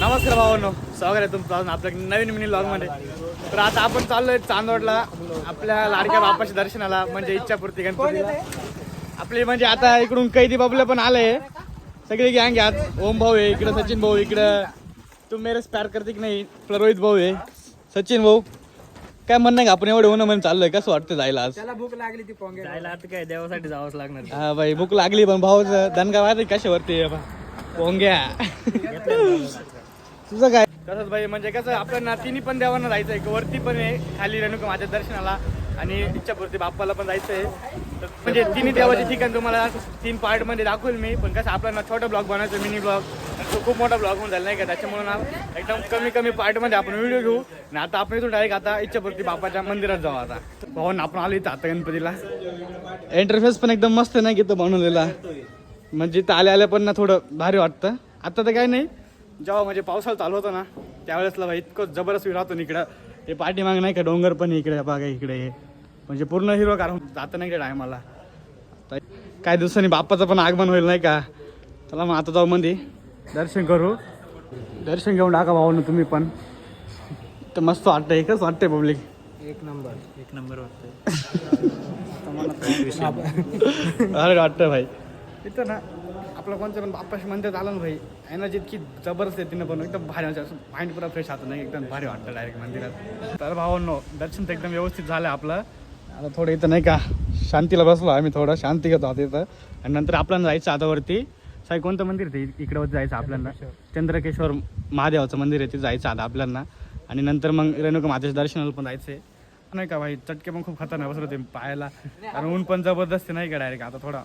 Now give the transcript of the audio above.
नमस्कार भावांनो, स्वागत आहे तुमचं आपल्या नवीन मिनी ब्लॉग मध्ये. तर आता आपण चाललोय चांदवडला आपल्या लाडक्या बाप्पाच्या दर्शनाला, म्हणजे इच्छापूर्ती गणपतीला. आपली म्हणजे आता इकडून कैदी बाबूला पण आलंय, सगळी गँग आज. ओम भाऊ आहे इकडे, सचिन भाऊ इकडं, तुम मेरे प्यार करते की नाही, आपला रोहित भाऊ आहे, सचिन भाऊ. काय म्हणणं का आपण एवढे होणं म्हणून चाललोय, कसं वाटतं जायला आज? त्याला भूक लागली ती पोंगे जायला आता काय देवासाठी जावंच लागणार. हा भाई, भूक लागली, पण भाऊचं दणका माहिती कशावरती पोंग्या. तुझं काय? तसंच भाई, म्हणजे कसं आपल्याला तिन्ही पण देवांना जायचं आहे, वरती पण आहे, खाली रेणुका माझ्या दर्शनाला आणि इच्छापूर्ती बाप्पाला पण जायचं आहे. म्हणजे तिन्ही देवाचे ठिकाण तुम्हाला 3 पार्ट मध्ये दाखवेल मी. पण कसं आपल्याला छोटा ब्लॉग बनवायचं, मिनी ब्लॉग, तो खूप मोठा ब्लॉग होऊन झाला नाही का, त्याच्यामुळे ना एकदम कमी पार्ट मध्ये आपण व्हिडिओ घेऊ. आणि आता आपण इथून डायरेक्ट आता इच्छापूर्ती बाप्पाच्या मंदिरात जाऊ. आता भाऊन आपण आलो इथं आता गणपतीला. इंटरफेस पण एकदम मस्त नाही की तो बनवलेला, म्हणजे इथं आल्या पण ना थोडं भारी वाटतं. आता तर काय नाही, जेव्हा म्हणजे पावसाळा चालू होतो ना त्यावेळेसला भाई इतकं जबरदस्त राहतो इकडं. हे पाठीमाग नाही का डोंगर पण इकडे बघा, इकडे हे म्हणजे पूर्ण हिरवं कारण जातं नाही का टायमाला. काही दिवसांनी बाप्पाचं पण आगमन होईल नाही का. चला मग आता जाऊ मध्ये दर्शन करू, दर्शन घेऊन टाका भाऊ तुम्ही पण. तर मस्त वाटतं, एकच वाटतंय पब्लिक एक नंबर वाटतं. अरे वाटतं भाई इथं ना आपलं कोणतं पण बाप्पाशी मंदिर आलं ना भाई, एनर्जी इतकी जबरदस्त येते ना, पण एकदम भारी म्हणजे माइंड पुरा फ्रेश होतं नाही, एकदम भारी वाटतं डायरेक्ट मंदिरात. तर भावांनो दर्शन तर एकदम व्यवस्थित झालं आपलं. आता थोडं इथं नाही का शांतीला बसलो आम्ही, थोडं शांती घेतो आता इथं. आणि नंतर आपल्याला जायचं आता वरती. साई कोणतं मंदिर ते इकडे वरती जायचं आपल्याला, चंद्रकेश्वर महादेवाचं मंदिर आहे, ते जायचं आता आपल्याला. आणि नंतर मग रेणुका मातेच्या दर्शनाला पण जायचं आहे नाही का भाई. चटके पण खूप खतरनाक बसत होते पायाला, कारण ऊन पण जबरदस्त नाही का डायरेक्ट. आता थोडा